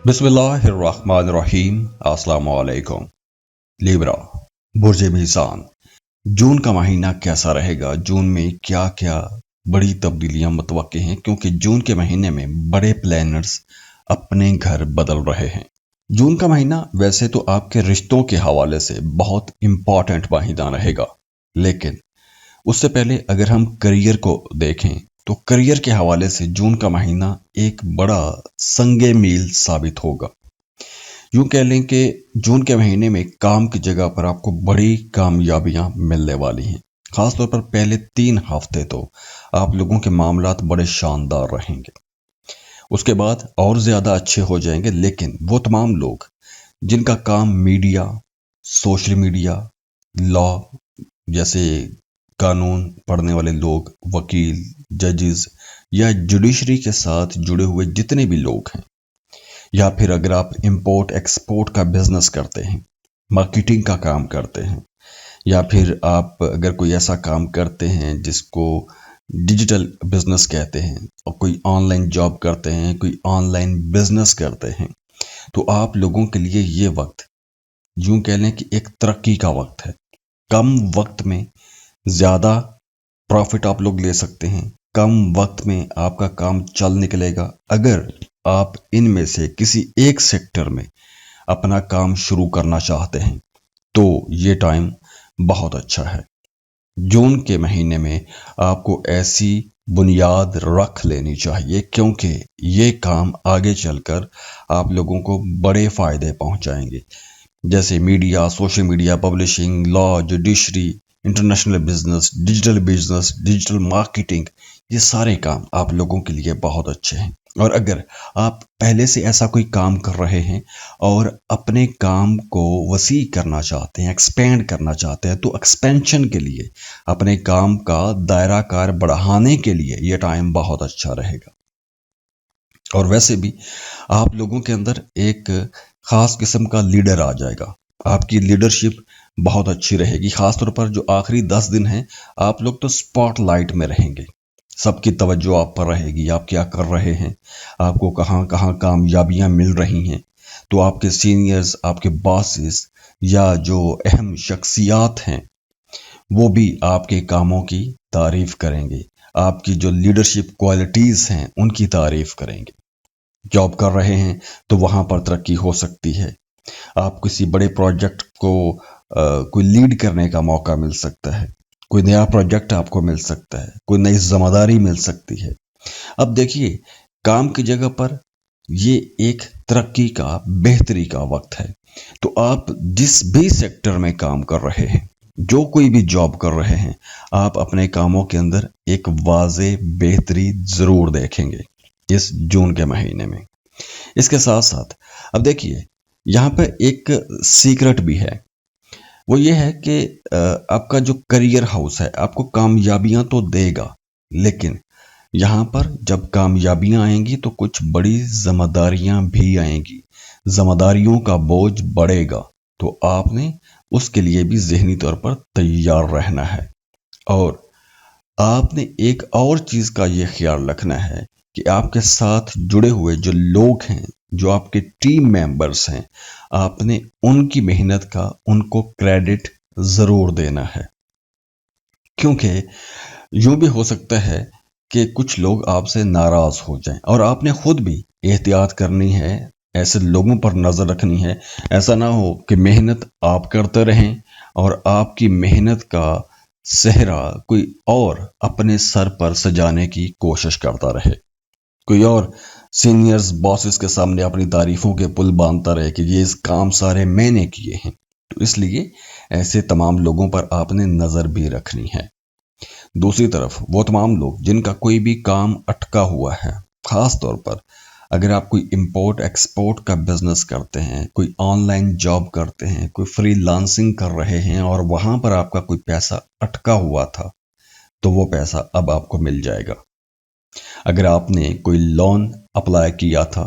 बिस्मिल्लाहिर्रहमानिर्रहीम। अस्सलाम वालेकुम। लिब्रा, बुर्ज मीज़ान। जून का महीना कैसा रहेगा? जून में क्या क्या बड़ी तब्दीलियां मुतवक्के हैं, क्योंकि जून के महीने में बड़े प्लानर्स अपने घर बदल रहे हैं। जून का महीना वैसे तो आपके रिश्तों के हवाले से बहुत इम्पॉर्टेंट महीना रहेगा, लेकिन उससे पहले अगर हम करियर को देखें तो करियर के हवाले से जून का महीना एक बड़ा संगे मील साबित होगा। यूं कह लें कि जून के महीने में काम की जगह पर आपको बड़ी कामयाबियां मिलने वाली हैं। खासतौर पर पहले 3 हफ्ते तो आप लोगों के मामलात बड़े शानदार रहेंगे, उसके बाद और ज़्यादा अच्छे हो जाएंगे। लेकिन वो तमाम लोग जिनका काम मीडिया, सोशल मीडिया, लॉ जैसे कानून पढ़ने वाले लोग, वकील, जजेस या जुडिशरी के साथ जुड़े हुए जितने भी लोग हैं, या फिर अगर आप इंपोर्ट एक्सपोर्ट का बिजनेस करते हैं, मार्केटिंग का काम करते हैं, या फिर आप अगर कोई ऐसा काम करते हैं जिसको डिजिटल बिजनेस कहते हैं, और कोई ऑनलाइन जॉब करते हैं, कोई ऑनलाइन बिजनेस करते हैं, तो आप लोगों के लिए ये वक्त यूं कह लें कि एक तरक्की का वक्त है। कम वक्त में ज़्यादा प्रॉफिट आप लोग ले सकते हैं। कम वक्त में आपका काम चल निकलेगा अगर आप इनमें से किसी एक सेक्टर में अपना काम शुरू करना चाहते हैं, तो ये टाइम बहुत अच्छा है। जून के महीने में आपको ऐसी बुनियाद रख लेनी चाहिए, क्योंकि ये काम आगे चलकर आप लोगों को बड़े फ़ायदे पहुंचाएंगे। जैसे media, social media, publishing, law, judiciary, international business, digital marketing, ये सारे काम आप लोगों के लिए बहुत अच्छे हैं। और अगर आप पहले से ऐसा कोई काम कर रहे हैं और अपने काम को वसी करना चाहते हैं, एक्सपेंड करना चाहते हैं, तो एक्सपेंशन के लिए, अपने काम का दायरा कार बढ़ाने के लिए ये टाइम बहुत अच्छा रहेगा। और वैसे भी आप लोगों के अंदर एक ख़ास किस्म का लीडर आ जाएगा। आपकी लीडरशिप बहुत अच्छी रहेगी। ख़ासतौर पर जो आखिरी 10 दिन हैं, आप लोग तो स्पॉटलाइट में रहेंगे। सबकी तवज्जो आप पर रहेगी, आप क्या कर रहे हैं, आपको कहाँ कहाँ कामयाबियाँ मिल रही हैं। तो आपके सीनियर्स, आपके बॉसेस या जो अहम शख्सियात हैं, वो भी आपके कामों की तारीफ़ करेंगे। आपकी जो लीडरशिप क्वालिटीज़ हैं, उनकी तारीफ़ करेंगे। जॉब कर रहे हैं तो वहाँ पर तरक्की हो सकती है। आप किसी बड़े प्रोजेक्ट को कोई लीड करने का मौका मिल सकता है, कोई नया प्रोजेक्ट आपको मिल सकता है, कोई नई जिम्मेदारी मिल सकती है। अब देखिए, काम की जगह पर ये एक तरक्की का, बेहतरी का वक्त है। तो आप जिस भी सेक्टर में काम कर रहे हैं, जो कोई भी जॉब कर रहे हैं, आप अपने कामों के अंदर एक वाज़े बेहतरी ज़रूर देखेंगे इस जून के महीने में। इसके साथ साथ अब देखिए, यहाँ पे एक सीक्रेट भी है। वो ये है कि आपका जो करियर हाउस है आपको कामयाबियां तो देगा, लेकिन यहाँ पर जब कामयाबियां आएंगी तो कुछ बड़ी जिम्मेदारियां भी आएंगी। जिम्मेदारियों का बोझ बढ़ेगा, तो आपने उसके लिए भी ज़हनी तौर पर तैयार रहना है। और आपने एक और चीज़ का ये ख्याल रखना है कि आपके साथ जुड़े हुए जो लोग हैं, जो आपके टीम मेंबर्स हैं, आपने उनकी मेहनत का उनको क्रेडिट ज़रूर देना है। क्योंकि यूं भी हो सकता है कि कुछ लोग आपसे नाराज़ हो जाएं, और आपने खुद भी एहतियात करनी है, ऐसे लोगों पर नज़र रखनी है। ऐसा ना हो कि मेहनत आप करते रहें और आपकी मेहनत का सेहरा कोई और अपने सर पर सजाने की कोशिश करता रहे, कोई और सीनियर्स, बॉसेस के सामने अपनी तारीफों के पुल बांधता रहे कि ये इस काम सारे मैंने किए हैं। तो इसलिए ऐसे तमाम लोगों पर आपने नज़र भी रखनी है। दूसरी तरफ वो तमाम लोग जिनका कोई भी काम अटका हुआ है, ख़ास तौर पर अगर आप कोई इंपोर्ट एक्सपोर्ट का बिजनेस करते हैं, कोई ऑनलाइन जॉब करते हैं, कोई फ्रीलांसिंग कर रहे हैं और वहाँ पर आपका कोई पैसा अटका हुआ था, तो वो पैसा अब आपको मिल जाएगा। अगर आपने कोई लोन अप्लाई किया था,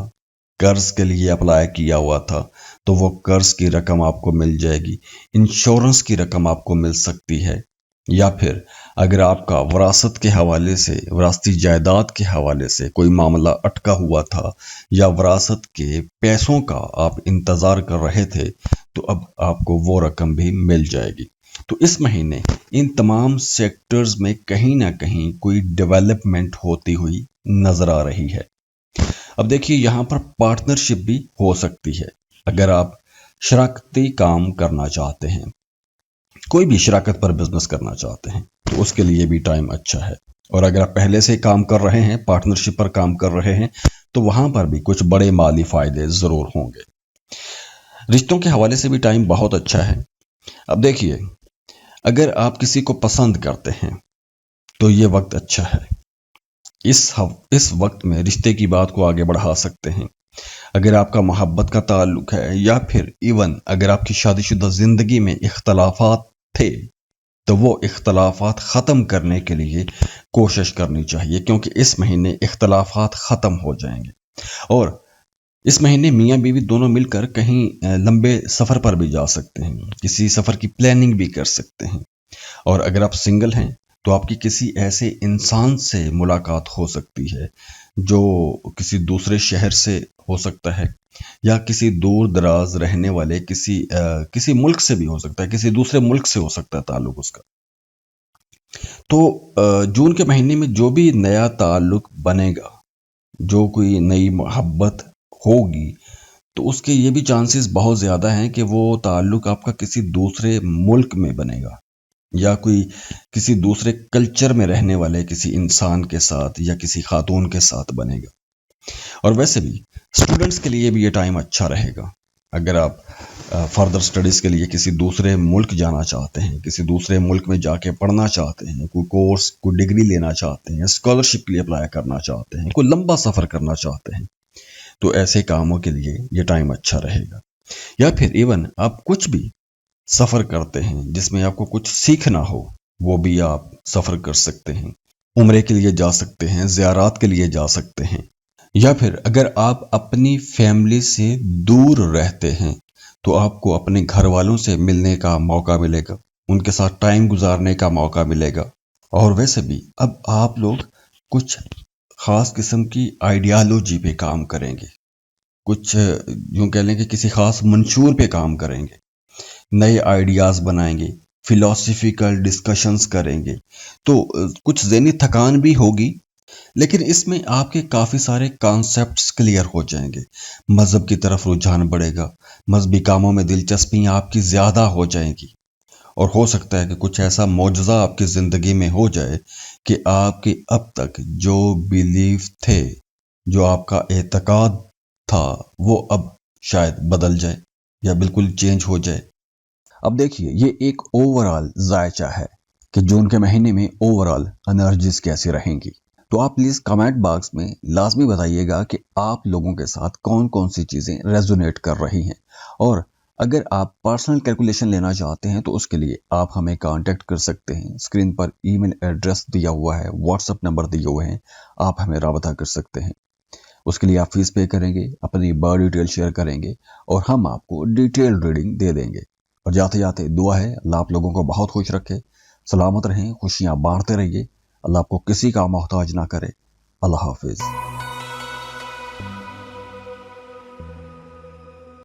कर्ज के लिए अप्लाई किया हुआ था, तो वो कर्ज की रकम आपको मिल जाएगी। इंश्योरेंस की रकम आपको मिल सकती है, या फिर اگر آپ کا وراثت کے حوالے سے، وراثتی جائیداد کے حوالے سے کوئی معاملہ اٹکا ہوا تھا یا وراثت کے پیسوں کا آپ انتظار کر رہے تھے، تو اب آپ کو وہ رقم بھی مل جائے گی۔ تو اس مہینے ان تمام سیکٹرز میں کہیں نہ کہیں کوئی ڈیولپمنٹ ہوتی ہوئی نظر آ رہی ہے۔ اب دیکھیے یہاں پر پارٹنرشپ بھی ہو سکتی ہے۔ اگر آپ شراکتی کام کرنا چاہتے ہیں، کوئی بھی شراکت پر بزنس کرنا چاہتے ہیں، تو اس کے لیے بھی ٹائم اچھا ہے۔ اور اگر آپ پہلے سے کام کر رہے ہیں، پارٹنرشپ پر کام کر رہے ہیں، تو وہاں پر بھی کچھ بڑے مالی فائدے ضرور ہوں گے۔ رشتوں کے حوالے سے بھی ٹائم بہت اچھا ہے۔ اب دیکھیے اگر آپ کسی کو پسند کرتے ہیں تو یہ وقت اچھا ہے۔ اس وقت میں رشتے کی بات کو آگے بڑھا سکتے ہیں۔ اگر آپ کا محبت کا تعلق ہے یا پھر ایون اگر آپ کی شادی شدہ زندگی میں اختلافات تھے، تو وہ اختلافات ختم کرنے کے لیے کوشش کرنی چاہیے، کیونکہ اس مہینے اختلافات ختم ہو جائیں گے۔ اور اس مہینے میاں بیوی دونوں مل کر کہیں لمبے سفر پر بھی جا سکتے ہیں، کسی سفر کی پلاننگ بھی کر سکتے ہیں۔ اور اگر آپ سنگل ہیں تو آپ کی کسی ایسے انسان سے ملاقات ہو سکتی ہے جو کسی دوسرے شہر سے ہو سکتا ہے، یا کسی دور دراز رہنے والے کسی ملک سے بھی ہو سکتا ہے، کسی دوسرے ملک سے ہو سکتا ہے تعلق اس کا۔ تو جون کے مہینے میں جو بھی نیا تعلق بنے گا، جو کوئی نئی محبت ہوگی، تو اس کے یہ بھی چانسز بہت زیادہ ہیں کہ وہ تعلق آپ کا کسی دوسرے ملک میں بنے گا، یا کسی دوسرے کلچر میں رہنے والے کسی انسان کے ساتھ یا کسی خاتون کے ساتھ بنے گا۔ اور ویسے بھی اسٹوڈنٹس کے لیے بھی یہ ٹائم اچھا رہے گا۔ اگر آپ فردر اسٹڈیز کے لیے کسی دوسرے ملک جانا چاہتے ہیں، کسی دوسرے ملک میں جا کے پڑھنا چاہتے ہیں، کوئی کورس، کوئی ڈگری لینا چاہتے ہیں، اسکالرشپ کے لیے اپلائی کرنا چاہتے ہیں، کوئی لمبا سفر کرنا چاہتے ہیں، تو ایسے کاموں کے لیے یہ ٹائم اچھا رہے گا۔ یا پھر ایون آپ کچھ بھی سفر کرتے ہیں جس میں آپ کو کچھ سیکھنا ہو، وہ بھی آپ سفر کر سکتے ہیں، عمرے کے لیے جا سکتے ہیں، زیارات کے لیے جا سکتے ہیں۔ یا پھر اگر آپ اپنی فیملی سے دور رہتے ہیں تو آپ کو اپنے گھر والوں سے ملنے کا موقع ملے گا، ان کے ساتھ ٹائم گزارنے کا موقع ملے گا۔ اور ویسے بھی اب آپ لوگ کچھ خاص قسم کی آئیڈیالوجی پہ کام کریں گے، کچھ یوں کہہ لیں کہ کسی خاص منشور پہ کام کریں گے، نئے آئیڈیاز بنائیں گے، فلاسفیکل ڈسکشنز کریں گے۔ تو کچھ ذہنی تھکان بھی ہوگی، لیکن اس میں آپ کے کافی سارے کانسیپٹس کلیئر ہو جائیں گے، مذہب کی طرف رجحان بڑھے گا، مذہبی کاموں میں دلچسپیاں آپ کی زیادہ ہو جائیں گی، اور ہو سکتا ہے کہ کچھ ایسا معجزہ آپ کی زندگی میں ہو جائے کہ آپ کے اب تک جو بیلیف تھے، جو آپ کا اعتقاد تھا، وہ اب شاید بدل جائے یا بالکل چینج ہو جائے۔ اب دیکھیے یہ ایک اوورال ذائچہ ہے کہ جون کے مہینے میں اوورال انرجیز کیسی رہیں گی۔ تو آپ پلیز کمنٹ باکس میں لازمی بتائیے گا کہ آپ لوگوں کے ساتھ کون کون سی چیزیں ریزونیٹ کر رہی ہیں، اور اگر آپ پرسنل کیلکولیشن لینا چاہتے ہیں تو اس کے لیے آپ ہمیں کانٹیکٹ کر سکتے ہیں۔ اسکرین پر ای میل ایڈریس دیا ہوا ہے، واٹس ایپ نمبر دیے ہوئے ہیں، آپ ہمیں رابطہ کر سکتے ہیں۔ اس کے لیے آپ فیس پے کریں گے، اپنی برتھ ڈیٹیل شیئر کریں گے، اور ہم آپ کو ڈیٹیل ریڈنگ دے دیں گے۔ اور جاتے جاتے دعا ہے اللہ آپ لوگوں کو بہت خوش رکھے، سلامت رہیں، خوشیاں بانٹتے رہیے، اللہ آپ کو کسی کا محتاج نہ کرے۔ اللہ حافظ۔